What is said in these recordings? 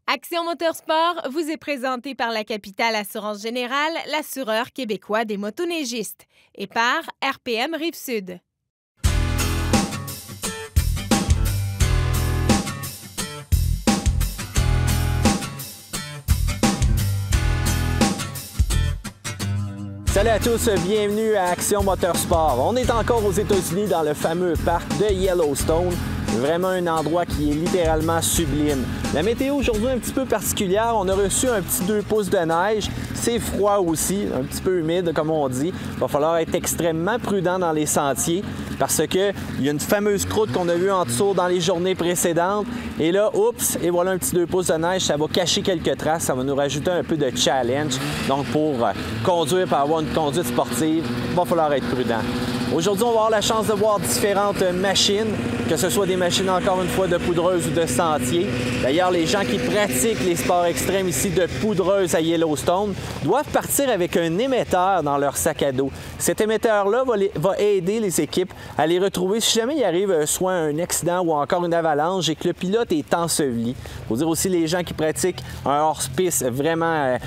Action Motorsport vous est présenté par la Capitale Assurance Générale, l'assureur québécois des motoneigistes, et par RPM Rive-Sud. Salut à tous, bienvenue à Action Motorsport. On est encore aux États-Unis dans le fameux parc de Yellowstone. Vraiment un endroit qui est littéralement sublime. La météo aujourd'hui est un petit peu particulière. On a reçu un petit 2 pouces de neige. C'est froid aussi, un petit peu humide comme on dit. Il va falloir être extrêmement prudent dans les sentiers parce qu'il y a une fameuse croûte qu'on a vue en dessous dans les journées précédentes. Et là, oups, et voilà un petit 2 pouces de neige. Ça va cacher quelques traces. Ça va nous rajouter un peu de challenge. Donc pour conduire, pour avoir une conduite sportive, il va falloir être prudent. Aujourd'hui, on va avoir la chance de voir différentes machines, que ce soit des machines, encore une fois, de poudreuse ou de sentier. D'ailleurs, les gens qui pratiquent les sports extrêmes ici de poudreuse à Yellowstone doivent partir avec un émetteur dans leur sac à dos. Cet émetteur-là va aider les équipes à les retrouver si jamais il arrive soit un accident ou encore une avalanche et que le pilote est enseveli. Il faut dire aussi les gens qui pratiquent un hors-piste vraiment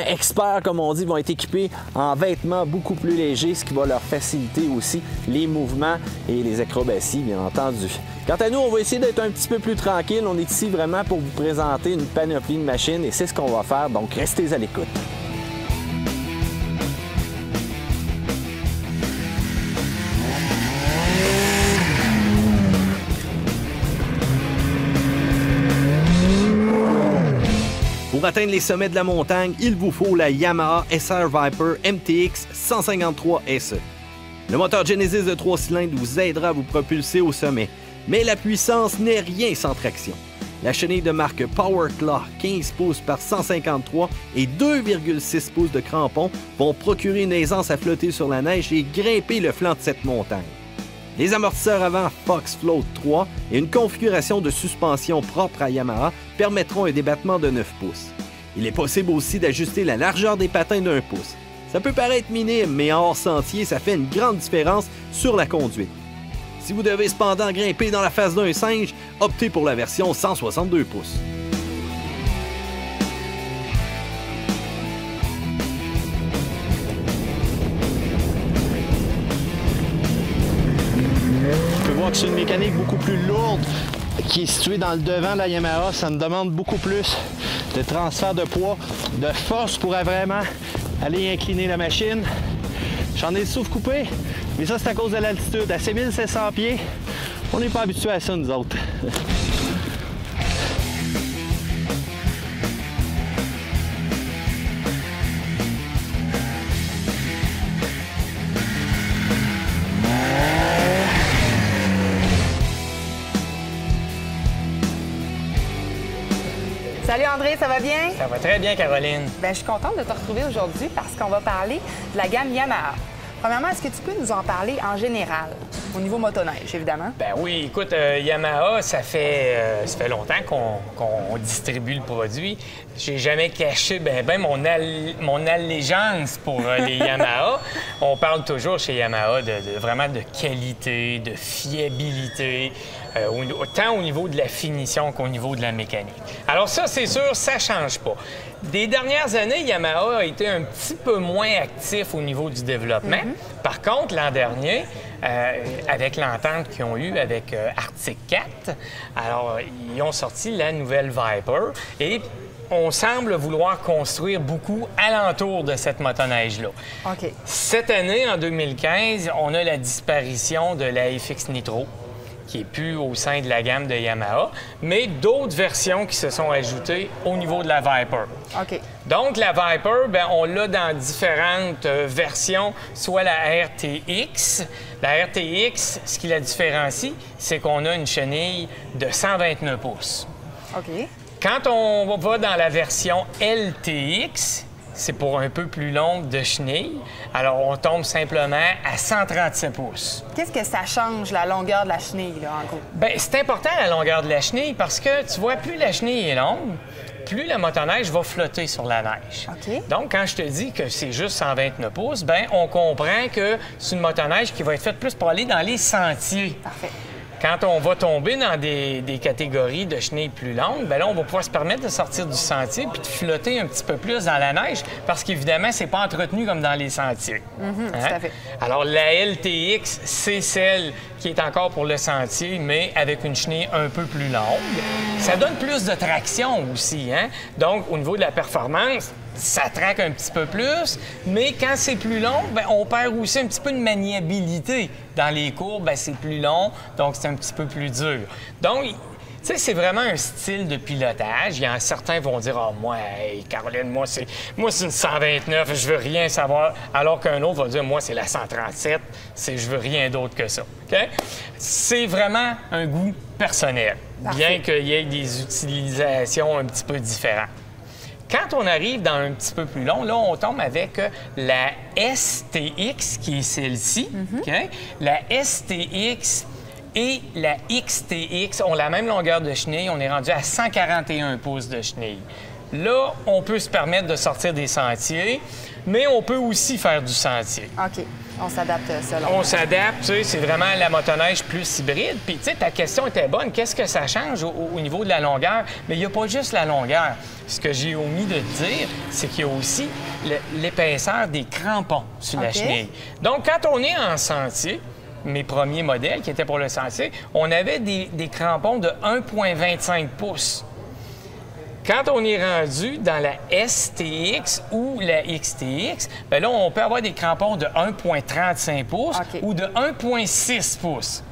experts, comme on dit, vont être équipés en vêtements beaucoup plus légers, ce qui va leur faciliter aussi les mouvements et les acrobaties, bien entendu. Quant à nous, on va essayer d'être un petit peu plus tranquille. On est ici vraiment pour vous présenter une panoplie de machines et c'est ce qu'on va faire, donc restez à l'écoute. Pour atteindre les sommets de la montagne, il vous faut la Yamaha SR Viper MTX 153 SE. Le moteur Genesis de 3 cylindres vous aidera à vous propulser au sommet, mais la puissance n'est rien sans traction. La chenille de marque PowerClaw 15 pouces par 153 et 2,6 pouces de crampons vont procurer une aisance à flotter sur la neige et grimper le flanc de cette montagne. Les amortisseurs avant Fox Float 3 et une configuration de suspension propre à Yamaha permettront un débattement de 9 pouces. Il est possible aussi d'ajuster la largeur des patins d'1 pouce. Ça peut paraître minime, mais en hors-sentier, ça fait une grande différence sur la conduite. Si vous devez cependant grimper dans la face d'un singe, optez pour la version 162 pouces. C'est une mécanique beaucoup plus lourde qui est située dans le devant de la Yamaha. Ça me demande beaucoup plus de transfert de poids, de force pour vraiment aller incliner la machine. J'en ai le souffle coupé, mais ça c'est à cause de l'altitude. À 6700 pieds, on n'est pas habitué à ça nous autres. Salut André, ça va bien? Ça va très bien, Caroline. Bien, je suis contente de te retrouver aujourd'hui parce qu'on va parler de la gamme Yamaha. Premièrement, est-ce que tu peux nous en parler en général, au niveau motoneige, évidemment? Ben oui, écoute, Yamaha, ça fait longtemps qu'on distribue le produit. J'ai jamais caché mon allégeance pour les Yamaha. On parle toujours chez Yamaha vraiment de qualité, de fiabilité, autant au niveau de la finition qu'au niveau de la mécanique. Alors ça, c'est sûr, ça change pas. Des dernières années, Yamaha a été un petit peu moins actif au niveau du développement. Par contre, l'an dernier, avec l'entente qu'ils ont eue avec Arctic Cat, alors ils ont sorti la nouvelle Viper et on semble vouloir construire beaucoup alentour de cette motoneige-là. OK. Cette année, en 2015, on a la disparition de la FX Nitro, qui n'est plus au sein de la gamme de Yamaha, mais d'autres versions qui se sont ajoutées au niveau de la Viper. OK. Donc, la Viper, bien, on l'a dans différentes versions, soit la RTX. La RTX, ce qui la différencie, c'est qu'on a une chenille de 129 pouces. OK. Quand on va dans la version LTX, c'est pour un peu plus longue de chenille. Alors, on tombe simplement à 137 pouces. Qu'est-ce que ça change, la longueur de la chenille, là, en gros? Bien, c'est important, la longueur de la chenille, parce que, tu vois, plus la chenille est longue, plus la motoneige va flotter sur la neige. OK. Donc, quand je te dis que c'est juste 129 pouces, bien, on comprend que c'est une motoneige qui va être faite plus pour aller dans les sentiers. Parfait. Quand on va tomber dans des catégories de chenilles plus longues, bien là, on va pouvoir se permettre de sortir du sentier puis de flotter un petit peu plus dans la neige parce qu'évidemment, c'est pas entretenu comme dans les sentiers. Tout à fait. Alors, la LTX, c'est celle qui est encore pour le sentier, mais avec une chenille un peu plus longue. Ça donne plus de traction aussi, hein? Donc, au niveau de la performance, ça traque un petit peu plus, mais quand c'est plus long, bien, on perd aussi un petit peu de maniabilité. Dans les courbes, bien, c'est plus long, donc c'est un petit peu plus dur. Donc, tu sais, c'est vraiment un style de pilotage. Il y en a certains vont dire « Ah, moi, hey, Caroline, moi, c'est une 129, je veux rien savoir. » Alors qu'un autre va dire « Moi, c'est la 137, je veux rien d'autre que ça. Okay? » C'est vraiment un goût personnel, bien qu'il y ait des utilisations un petit peu différentes. Quand on arrive dans un petit peu plus long, là, on tombe avec la STX, qui est celle-ci. Okay? La STX et la XTX ont la même longueur de chenille. On est rendu à 141 pouces de chenille. Là, on peut se permettre de sortir des sentiers, mais on peut aussi faire du sentier. OK. On s'adapte selon. On s'adapte, tu sais, c'est vraiment la motoneige plus hybride. Puis, tu sais, ta question était bonne. Qu'est-ce que ça change au niveau de la longueur? Mais il n'y a pas juste la longueur. Ce que j'ai omis de te dire, c'est qu'il y a aussi l'épaisseur des crampons sur la chenille. Donc, quand on est en sentier, mes premiers modèles qui étaient pour le sentier, on avait des crampons de 1,25 pouces. Quand on est rendu dans la STX ou la XTX, bien là, on peut avoir des crampons de 1,35 pouces ou de 1,6 pouces.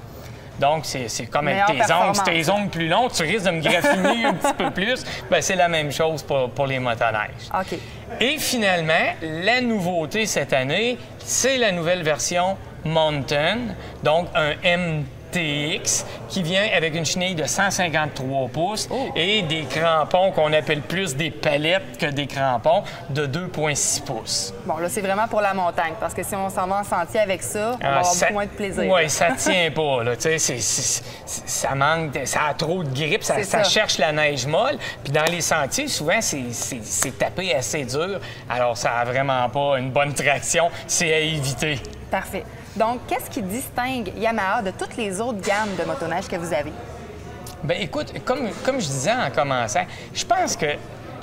Donc, c'est comme avec tes ongles. Si tes ongles plus longs, tu risques de me graffiner un petit peu plus. Bien, c'est la même chose pour les motoneiges. OK. Et finalement, la nouveauté cette année, c'est la nouvelle version Mountain, donc un MTX qui vient avec une chenille de 153 pouces et des crampons qu'on appelle plus des palettes que des crampons de 2,6 pouces. Bon, là, c'est vraiment pour la montagne, parce que si on s'en va en sentier avec ça, on va avoir beaucoup moins de plaisir. Oui, ça tient pas, là. Tu sais, ça manque, ça a trop de grippe, ça cherche la neige molle. Puis dans les sentiers, souvent, c'est tapé assez dur. Alors, ça n'a vraiment pas une bonne traction. C'est à éviter. Parfait. Donc, qu'est-ce qui distingue Yamaha de toutes les autres gammes de motoneige que vous avez? Bien, écoute, comme je disais en commençant, je pense que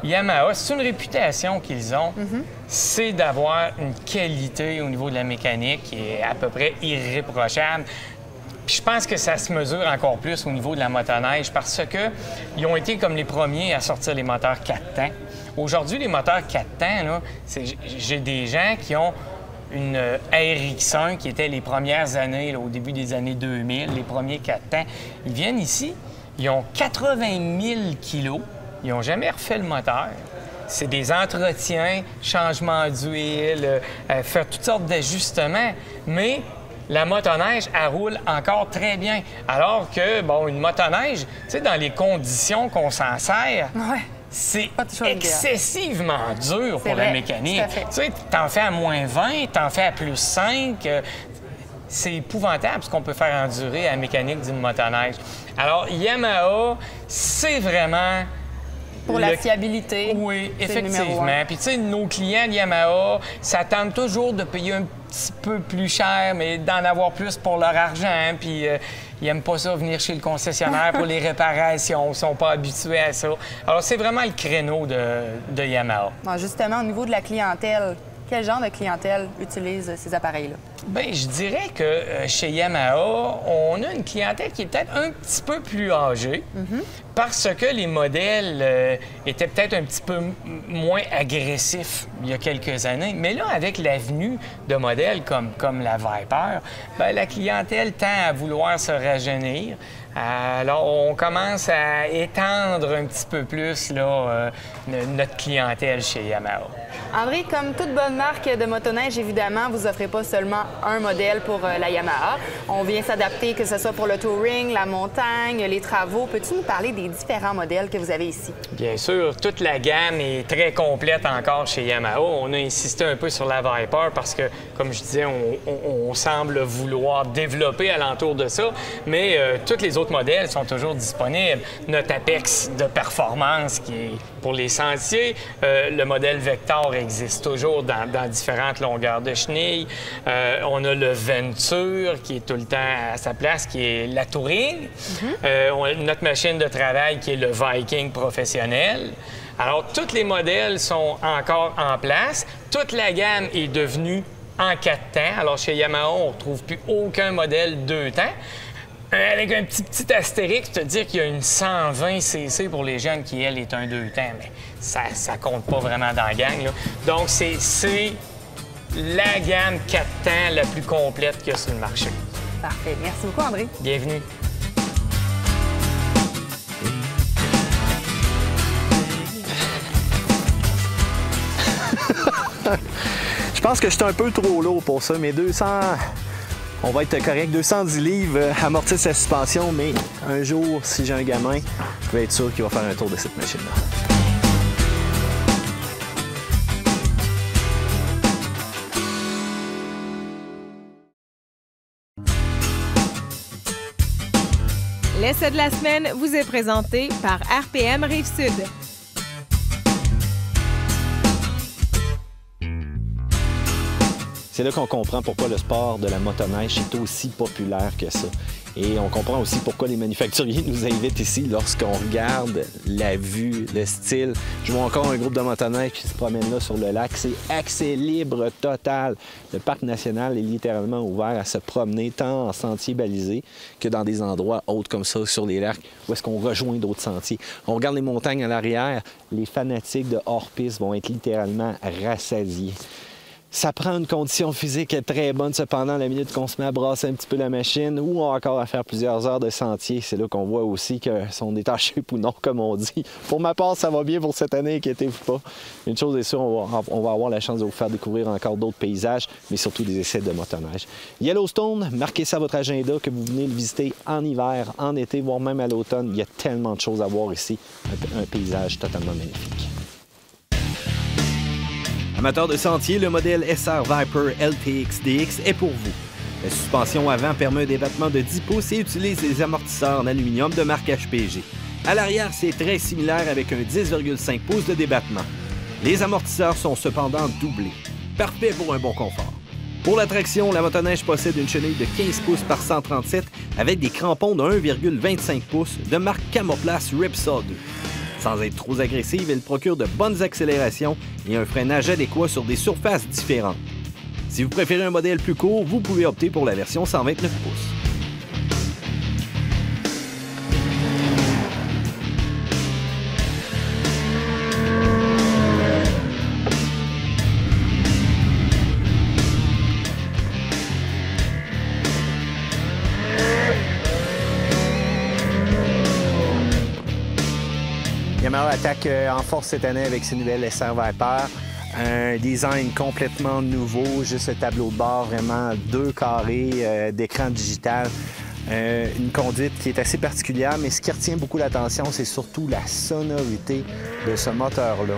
Yamaha, c'est une réputation qu'ils ont, c'est d'avoir une qualité au niveau de la mécanique qui est à peu près irréprochable. Puis je pense que ça se mesure encore plus au niveau de la motoneige parce qu'ils ont été comme les premiers à sortir les moteurs 4 temps. Aujourd'hui, les moteurs 4 temps, là, j'ai des gens qui ont une RX1 qui était les premières années, là, au début des années 2000, les premiers 4 temps. Ils viennent ici, ils ont 80 000 kilos, ils n'ont jamais refait le moteur. C'est des entretiens, changement d'huile, faire toutes sortes d'ajustements, mais la motoneige, elle roule encore très bien. Alors que, bon, une motoneige, tu sais, dans les conditions qu'on s'en sert, c'est excessivement dur pour la mécanique. Tu sais, t'en fais à moins 20, t'en fais à plus 5. C'est épouvantable ce qu'on peut faire endurer à la mécanique d'une motoneige. Alors, Yamaha, c'est vraiment... Pour la fiabilité. Oui, effectivement. Puis, tu sais, nos clients de Yamaha s'attendent toujours de payer un petit peu plus cher, mais d'en avoir plus pour leur argent. Puis, ils n'aiment pas ça, venir chez le concessionnaire pour les réparations. Ils ne sont pas habitués à ça. Alors, c'est vraiment le créneau de Yamaha. Bon, justement, au niveau de la clientèle, quel genre de clientèle utilise ces appareils-là? Bien, je dirais que chez Yamaha, on a une clientèle qui est peut-être un petit peu plus âgée parce que les modèles étaient peut-être un petit peu moins agressifs il y a quelques années. Mais là, avec l'avenue de modèles comme la Viper, bien, la clientèle tend à vouloir se rajeunir. Alors, on commence à étendre un petit peu plus là, notre clientèle chez Yamaha. André, comme toute bonne marque de motoneige, évidemment, vous offrez pas seulement un modèle pour la Yamaha. On vient s'adapter, que ce soit pour le touring, la montagne, les travaux. Peux-tu nous parler des différents modèles que vous avez ici? Bien sûr, toute la gamme est très complète encore chez Yamaha. On a insisté un peu sur la Viper parce que, comme je disais, on semble vouloir développer alentour de ça. Mais toutes les autres autres modèles sont toujours disponibles. Notre Apex de performance qui est pour les sentiers, le modèle Vector existe toujours dans différentes longueurs de chenilles. On a le Venture qui est tout le temps à sa place, qui est la Touring. Notre machine de travail qui est le Viking professionnel. Alors, tous les modèles sont encore en place. Toute la gamme est devenue en 4 temps. Alors, chez Yamaha, on ne retrouve plus aucun modèle 2 temps. Avec un petit astérix, te dire qu'il y a une 120 cc pour les jeunes qui, elle, est un 2 temps. Mais ça compte pas vraiment dans la gang, là. Donc, c'est la gamme 4 temps la plus complète qu'il y a sur le marché. Parfait. Merci beaucoup, André. Bienvenue. Je pense que je suis un peu trop lourd pour ça, mais 200... On va être correct. 210 livres amortissent la suspension, mais un jour, si j'ai un gamin, je vais être sûr qu'il va faire un tour de cette machine-là. L'essai de la semaine vous est présenté par RPM Rive-Sud. C'est là qu'on comprend pourquoi le sport de la motoneige est aussi populaire que ça. Et on comprend aussi pourquoi les manufacturiers nous invitent ici lorsqu'on regarde la vue, le style. Je vois encore un groupe de motoneige qui se promène là sur le lac. C'est accès libre total. Le parc national est littéralement ouvert à se promener tant en sentiers balisés que dans des endroits autres comme ça sur les lacs où est-ce qu'on rejoint d'autres sentiers. On regarde les montagnes à l'arrière. Les fanatiques de hors-piste vont être littéralement rassasiés. Ça prend une condition physique très bonne, cependant, la minute qu'on se met à brasser un petit peu la machine ou encore à faire plusieurs heures de sentier. C'est là qu'on voit aussi que sont détachés ou non, comme on dit. Pour ma part, ça va bien pour cette année, inquiétez-vous pas. Une chose est sûre, on va avoir la chance de vous faire découvrir encore d'autres paysages, mais surtout des essais de motoneige. Yellowstone, marquez ça à votre agenda, que vous venez le visiter en hiver, en été, voire même à l'automne. Il y a tellement de choses à voir ici. Un paysage totalement magnifique. Amateur de sentier, le modèle SR Viper LTX DX est pour vous. La suspension avant permet un débattement de 10 pouces et utilise des amortisseurs en aluminium de marque HPG. À l'arrière, c'est très similaire avec un 10,5 pouces de débattement. Les amortisseurs sont cependant doublés. Parfait pour un bon confort. Pour la traction, la motoneige possède une chenille de 15 pouces par 137 avec des crampons de 1,25 pouces de marque Camoplast Ripsaw 2. Sans être trop agressive, elle procure de bonnes accélérations et un freinage adéquat sur des surfaces différentes. Si vous préférez un modèle plus court, vous pouvez opter pour la version 129 pouces. Yamaha attaque en force cette année avec ses nouvelles SR Viper. Un design complètement nouveau, juste le tableau de bord, vraiment 2 carrés d'écran digital. Une conduite qui est assez particulière, mais ce qui retient beaucoup l'attention, c'est surtout la sonorité de ce moteur-là.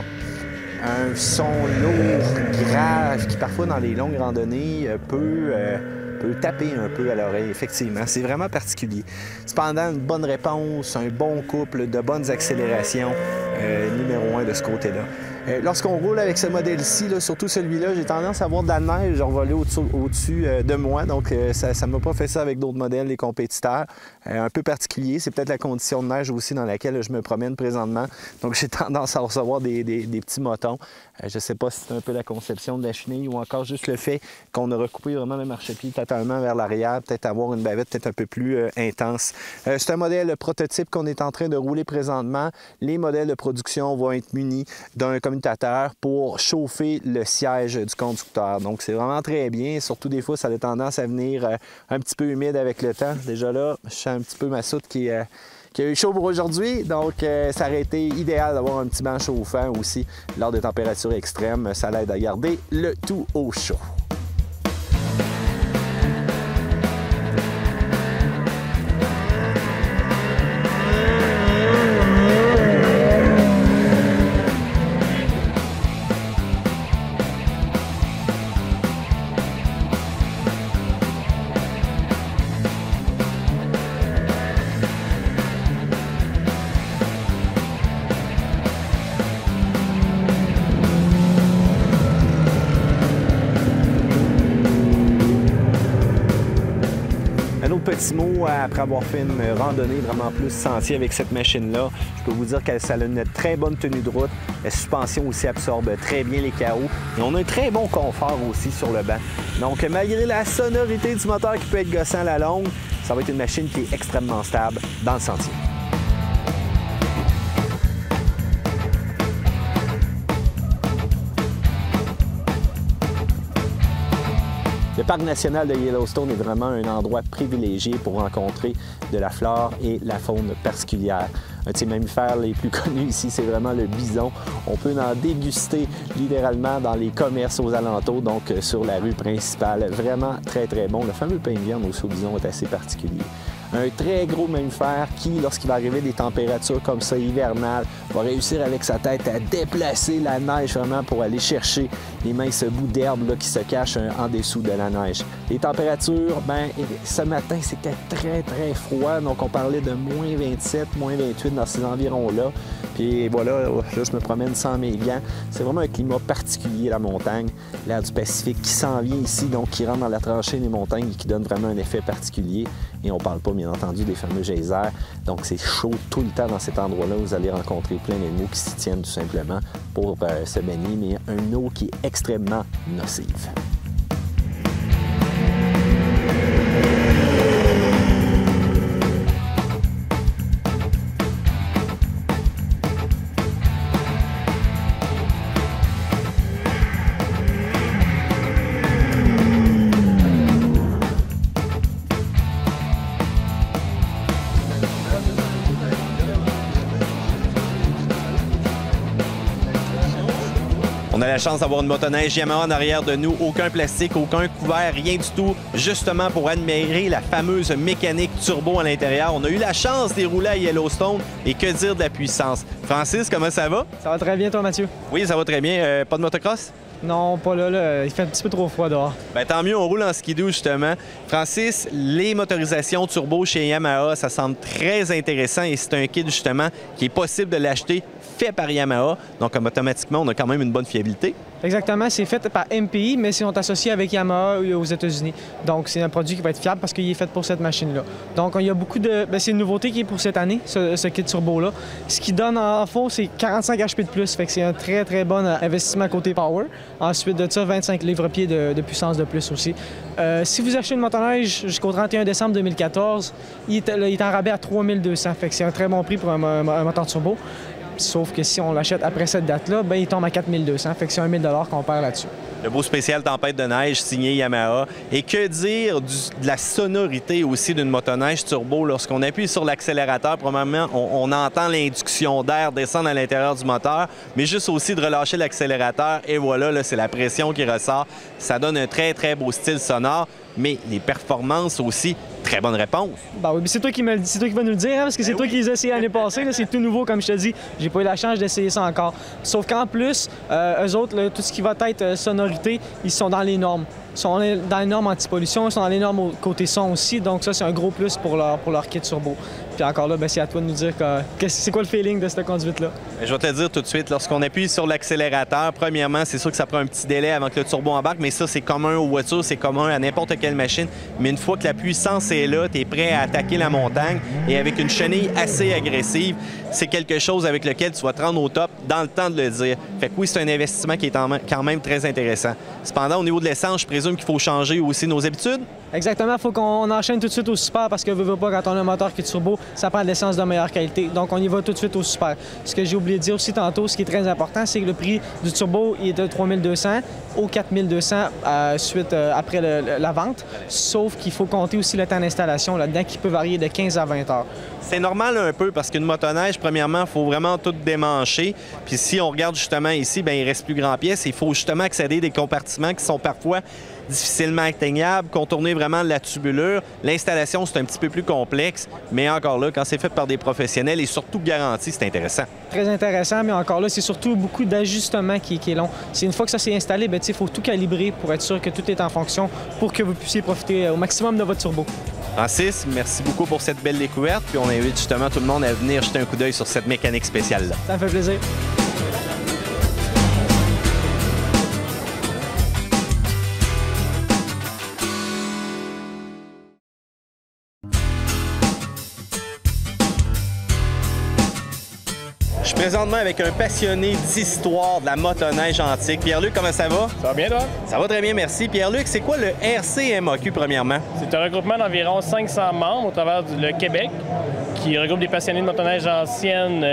Un son lourd, grave, qui parfois dans les longues randonnées peut taper un peu à l'oreille, effectivement. C'est vraiment particulier. Cependant, une bonne réponse, un bon couple, de bonnes accélérations, numéro 1 de ce côté-là. Lorsqu'on roule avec ce modèle-ci, surtout celui-là, j'ai tendance à avoir de la neige envolée au-dessus de moi. Donc, ça ne m'a pas fait ça avec d'autres modèles, les compétiteurs. Un peu particulier. C'est peut-être la condition de neige aussi dans laquelle je me promène présentement. Donc, j'ai tendance à recevoir des petits motons. Je ne sais pas si c'est un peu la conception de la chenille ou encore juste le fait qu'on a recoupé vraiment le marchepied totalement vers l'arrière. Peut-être avoir une bavette peut-être un peu plus intense. C'est un modèle prototype qu'on est en train de rouler présentement. Les modèles de production vont être munis d'un commutateur pour chauffer le siège du conducteur. Donc, c'est vraiment très bien. Surtout, des fois, ça a tendance à venir un petit peu humide avec le temps. Déjà là, je sens un petit peu ma soute qui a eu chaud pour aujourd'hui. Donc, ça aurait été idéal d'avoir un petit banc chauffant aussi lors des températures extrêmes. Ça l'aide à garder le tout au chaud. petit mot après avoir fait une randonnée vraiment plus sentier avec cette machine-là. Je peux vous dire que ça a une très bonne tenue de route. La suspension aussi absorbe très bien les chaos. Et on a un très bon confort aussi sur le banc. Donc, malgré la sonorité du moteur qui peut être gossant à la longue, ça va être une machine qui est extrêmement stable dans le sentier. Le parc national de Yellowstone est vraiment un endroit privilégié pour rencontrer de la flore et la faune particulière. Un de ces mammifères les plus connus ici, c'est vraiment le bison. On peut en déguster littéralement dans les commerces aux alentours, donc sur la rue principale. Vraiment très, très bon. Le fameux pain de viande aussi au bison est assez particulier. Un très gros mammifère qui, lorsqu'il va arriver des températures comme ça hivernales, va réussir avec sa tête à déplacer la neige vraiment pour aller chercher les minces bouts d'herbe qui se cachent en dessous de la neige. Les températures, ce matin, c'était très, très froid. Donc, on parlait de moins 27, moins 28 dans ces environs-là. Puis voilà, là, je me promène sans mes gants. C'est vraiment un climat particulier, la montagne. L'air du Pacifique qui s'en vient ici, donc qui rentre dans la tranchée des montagnes et qui donne vraiment un effet particulier. Et on ne parle pas, bien entendu, des fameux geysers. Donc, c'est chaud tout le temps dans cet endroit-là. Vous allez rencontrer plein d'animaux qui s'y tiennent tout simplement pour se baigner, mais une eau qui est extrêmement nocive. On a la chance d'avoir une motoneige Yamaha en arrière de nous, aucun plastique, aucun couvert, rien du tout, justement pour admirer la fameuse mécanique turbo à l'intérieur. On a eu la chance d'y rouler à Yellowstone et que dire de la puissance. Francis, comment ça va? Ça va très bien, toi, Mathieu? Oui, ça va très bien. Pas de motocross? Non, pas là, il fait un petit peu trop froid dehors. Bien, tant mieux, on roule en skidoo, justement. Francis, les motorisations turbo chez Yamaha, ça semble très intéressant et c'est un kit, justement, qui est possible de l'acheter fait par Yamaha. Donc, automatiquement, on a quand même une bonne fiabilité. Exactement, c'est fait par MPI, mais ils sont associés avec Yamaha aux États-Unis. Donc, c'est un produit qui va être fiable parce qu'il est fait pour cette machine-là. Donc, il y a beaucoup de... c'est une nouveauté qui est pour cette année, ce kit turbo-là. Ce qui donne en fond, c'est 45 HP de plus. Fait que c'est un très, très bon investissement côté power. Ensuite de ça, 25 livres-pieds de puissance de plus aussi. Si vous achetez une motoneige jusqu'au 31 décembre 2014, il est en rabais à 3200. Fait que c'est un très bon prix pour un moteur turbo. Sauf que si on l'achète après cette date-là, il tombe à 4200. Fait que c'est 1000 $ qu'on perd là-dessus. Le beau spécial tempête de neige signé Yamaha. Et que dire de la sonorité aussi d'une motoneige turbo? Lorsqu'on appuie sur l'accélérateur, probablement, on entend l'induction d'air descendre à l'intérieur du moteur, mais juste aussi de relâcher l'accélérateur. Et voilà, là, c'est la pression qui ressort. Ça donne un très, très beau style sonore. Mais les performances aussi, très bonne réponse. Oui, c'est toi qui vas nous le dire, hein, parce que c'est toi qui les as essayés l'année passée. C'est tout nouveau, comme je te dis. J'ai pas eu la chance d'essayer ça encore. Sauf qu'en plus, eux autres, là, tout ce qui va être sonorité, ils sont dans les normes. Ils sont dans les normes anti-pollution, ils sont dans les normes côté son aussi. Donc ça, c'est un gros plus pour leur kit turbo. Puis encore là, c'est à toi de nous dire c'est quoi le feeling de cette conduite-là. Je vais te le dire tout de suite. Lorsqu'on appuie sur l'accélérateur, premièrement, c'est sûr que ça prend un petit délai avant que le turbo embarque, mais ça, c'est commun aux voitures, c'est commun à n'importe quelle machine. Mais une fois que la puissance est là, tu es prêt à attaquer la montagne et avec une chenille assez agressive, c'est quelque chose avec lequel tu vas te rendre au top dans le temps de le dire. Fait que oui, c'est un investissement qui est quand même très intéressant. Cependant, au niveau de l'essence, je présume qu'il faut changer aussi nos habitudes? Exactement, il faut qu'on enchaîne tout de suite au super parce que veut pas, quand on a un moteur qui est turbo, ça prend de l'essence de meilleure qualité. Donc, on y va tout de suite au super. Ce que j'ai oublié de dire aussi tantôt, ce qui est très important, c'est que le prix du turbo il est de 3200 au 4200 après la vente. Sauf qu'il faut compter aussi le temps d'installation là-dedans qui peut varier de 15 à 20 heures. C'est normal un peu parce qu'une motoneige, premièrement, il faut vraiment tout démancher. Puis si on regarde justement ici, il reste plus grand pièce. Il faut justement accéder à des compartiments qui sont parfois difficilement atteignables, contourner vraiment la tubulure. L'installation, c'est un petit peu plus complexe, mais encore là, quand c'est fait par des professionnels et surtout garanti, c'est intéressant. Très intéressant, mais encore là, c'est surtout beaucoup d'ajustements qui est long. C'est une fois que ça s'est installé, il faut tout calibrer pour être sûr que tout est en fonction pour que vous puissiez profiter au maximum de votre turbo. Francis, merci beaucoup pour cette belle découverte. Puis on invite justement tout le monde à venir jeter un coup d'œil sur cette mécanique spéciale-là. Ça me fait plaisir. suis présentement avec un passionné d'histoire de la motoneige antique. Pierre-Luc, comment ça va? Ça va bien, toi? Ça va très bien, merci. Pierre-Luc, c'est quoi le RCMAQ, premièrement? C'est un regroupement d'environ 500 membres au travers du Québec qui regroupe des passionnés de motoneige ancienne,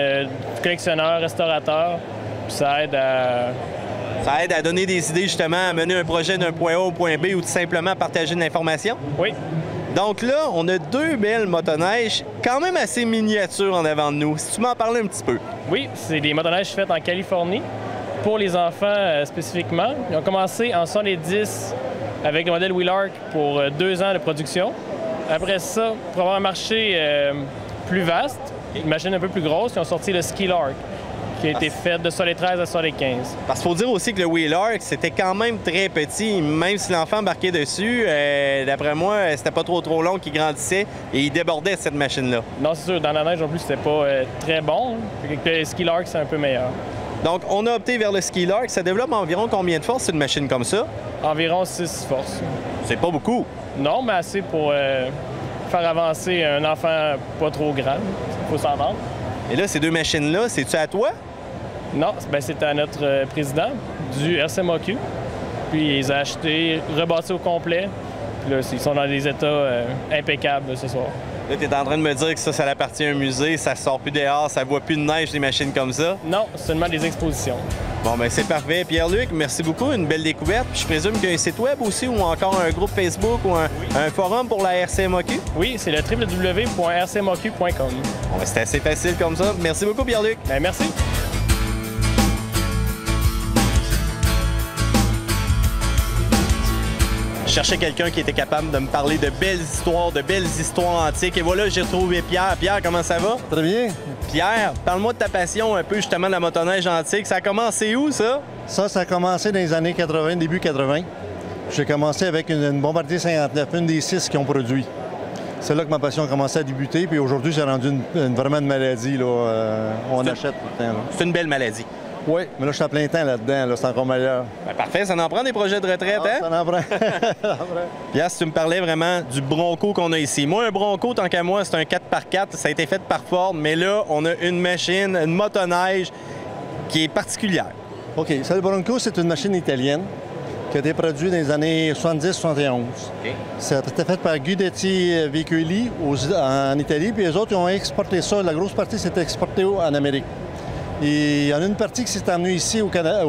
collectionneurs, restaurateurs. Puis ça aide à donner des idées, justement, à mener un projet d'un point A au point B ou tout simplement partager de l'information? Oui. Donc là, on a deux belles motoneiges, quand même assez miniatures en avant de nous. Si tu m'en parlais un petit peu. Oui, c'est des motoneiges faites en Californie pour les enfants spécifiquement. Ils ont commencé en 70 avec le modèle Wheelark pour 2 ans de production. Après ça, pour avoir un marché plus vaste, une machine un peu plus grosse, ils ont sorti le Ski-Lark, qui a été fait de 73 à 75. Parce qu'il faut dire aussi que le Wheelark, c'était quand même très petit. Même si l'enfant embarquait dessus, d'après moi, c'était pas trop long qu'il grandissait et il débordait cette machine-là. Non, c'est sûr, dans la neige, en plus, c'était pas très bon. Le Ski-Lark, c'est un peu meilleur. Donc, on a opté vers le Ski-Lark. Ça développe environ combien de force, une machine comme ça? Environ 6 forces. C'est pas beaucoup. Non, mais assez pour faire avancer un enfant pas trop grand. Il faut s'entendre. Et là, ces deux machines-là, c'est-tu à toi? Non, ben c'est à notre président du RCMAQ. Puis ils ont acheté, rebâti au complet. Puis là, ils sont dans des états impeccables là, ce soir. Là, tu es en train de me dire que ça appartient à un musée, ça sort plus dehors, ça voit plus de neige, des machines comme ça? Non, seulement des expositions. Bon, ben c'est parfait. Pierre-Luc, merci beaucoup. Une belle découverte. Puis je présume qu'il y a un site web aussi ou encore un groupe Facebook ou un forum pour la RCMAQ? Oui, c'est le www.rcmaq.com. Bon, ben, c'est assez facile comme ça. Merci beaucoup, Pierre-Luc. Ben, merci. Je cherchais quelqu'un qui était capable de me parler de belles histoires antiques. Et voilà, j'ai retrouvé Pierre. Pierre, comment ça va? Très bien. Pierre, parle-moi de ta passion un peu justement de la motoneige antique. Ça a commencé où, ça? Ça a commencé dans les années 80, début 80. J'ai commencé avec une Bombardier 59, une des 6 qu'ils ont produit. C'est là que ma passion a commencé à débuter. Puis aujourd'hui, c'est rendu vraiment une maladie. Là. On achète tout le temps. Là. C'est une belle maladie. Oui, mais là, je suis à plein temps là-dedans. Là, c'est encore meilleur. Ben, parfait, ça en prend des projets de retraite, hein? Ça en prend. Pierre, si tu me parlais vraiment du Bronco qu'on a ici. Moi, un Bronco, tant qu'à moi, c'est un 4x4. Ça a été fait par Ford, mais là, on a une machine, une motoneige qui est particulière. OK. Ça, le Bronco, c'est une machine italienne qui a été produite dans les années 70-71. Okay. Ça a été fait par Guidetti Veiculi en Italie, puis les autres, ils ont exporté ça. La grosse partie s'est exportée en Amérique. Et il y en a une partie qui s'est amenée ici au Canada,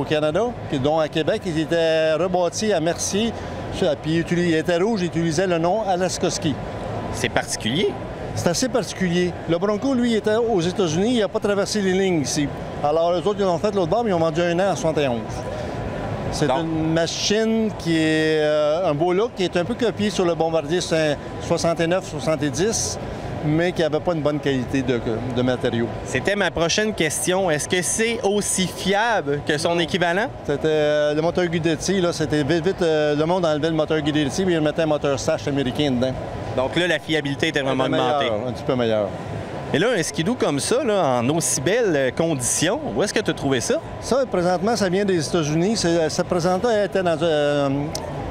dont à Québec. Il était rebâti à Mercier, puis il était rouge, il utilisait le nom Alaska Ski. C'est particulier. C'est assez particulier. Le Bronco, lui, il était aux États-Unis, il n'a pas traversé les lignes ici. Alors, les autres, ils l'ont fait l'autre bord, mais ils ont vendu 1 an en 71. C'est une machine qui est un beau look, qui est un peu copié sur le Bombardier 69-70, mais qui n'avait pas une bonne qualité de matériaux. C'était ma prochaine question. Est-ce que c'est aussi fiable que son équivalent? C'était le moteur Guidetti, là, c'était vite, le monde enlevait le moteur Guidetti, mais il mettait un moteur Sash américain dedans. Donc là, la fiabilité était vraiment augmentée. Un petit peu meilleur. Et là, un skidoo comme ça, là, en aussi belles conditions, où est-ce que tu as trouvé ça? Ça, présentement, ça vient des États-Unis. Ça présentait était dans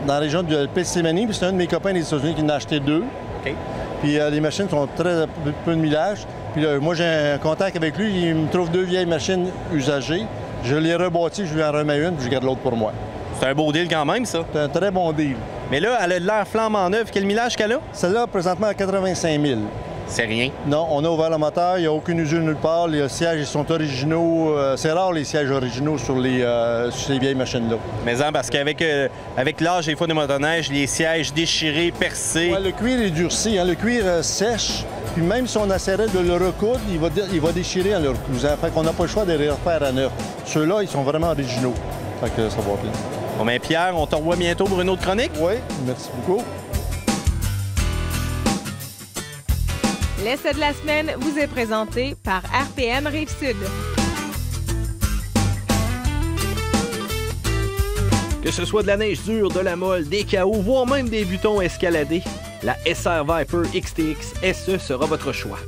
la région de Pennsylvanie, puis c'est un de mes copains des États-Unis qui en a acheté 2. OK. Puis les machines sont très peu de millage. Puis là, moi, j'ai un contact avec lui. Il me trouve 2 vieilles machines usagées. Je les rebâtis, je lui en remets une, puis je garde l'autre pour moi. C'est un beau deal quand même, ça. C'est un très bon deal. Mais là, elle a de l'air flambant neuve. Quel millage qu'elle a? Celle-là, présentement, à 85 000. C'est rien. Non, on a ouvert le moteur. Il n'y a aucune usure nulle part. Les sièges, ils sont originaux. C'est rare, les sièges originaux sur ces vieilles machines-là. Mais parce qu'avec l'âge des fois des motoneiges, les sièges déchirés, percés... Ouais, le cuir est durci. Hein? Le cuir sèche. Puis même si on essaierait de le recoudre, il va déchirer en le recousant. Fait qu'on n'a pas le choix de les refaire à neuf. Ceux-là, ils sont vraiment originaux. Fait que ça va bien. Bon, bien, Pierre, on te revoit bientôt pour une autre chronique? Oui, merci beaucoup. L'essai de la semaine vous est présenté par RPM Rive-Sud. Que ce soit de la neige dure, de la molle, des chaos, voire même des butons escaladés, la SR Viper XTX SE sera votre choix.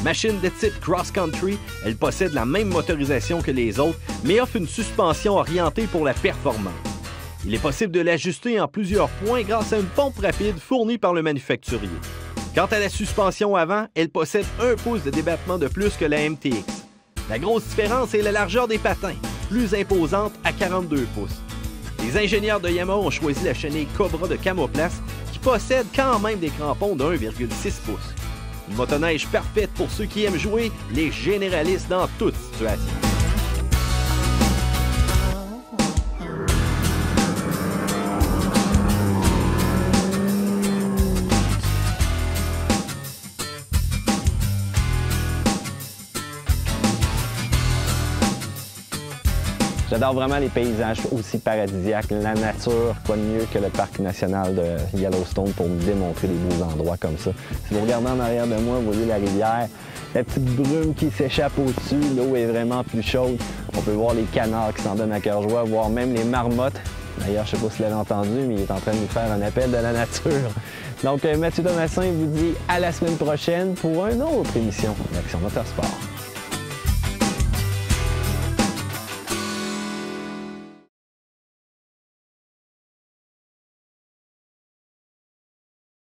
Machine de type cross-country, elle possède la même motorisation que les autres, mais offre une suspension orientée pour la performance. Il est possible de l'ajuster en plusieurs points grâce à une pompe rapide fournie par le manufacturier. Quant à la suspension avant, elle possède 1 pouce de débattement de plus que la MTX. La grosse différence est la largeur des patins, plus imposante à 42 pouces. Les ingénieurs de Yamaha ont choisi la chenille Cobra de Camoplast qui possède quand même des crampons de 1,6 pouces. Une motoneige parfaite pour ceux qui aiment jouer les généralistes dans toute situation. J'adore vraiment les paysages aussi paradisiaques, la nature, quoi de mieux que le parc national de Yellowstone pour me démontrer des beaux endroits comme ça. Si vous regardez en arrière de moi, vous voyez la rivière, la petite brume qui s'échappe au-dessus, l'eau est vraiment plus chaude. On peut voir les canards qui s'en donnent à cœur joie, voir même les marmottes. D'ailleurs, je ne sais pas si vous l'avez entendu, mais il est en train de nous faire un appel de la nature. Donc, Mathieu Thomassin vous dit à la semaine prochaine pour une autre émission d'Action Motorsport.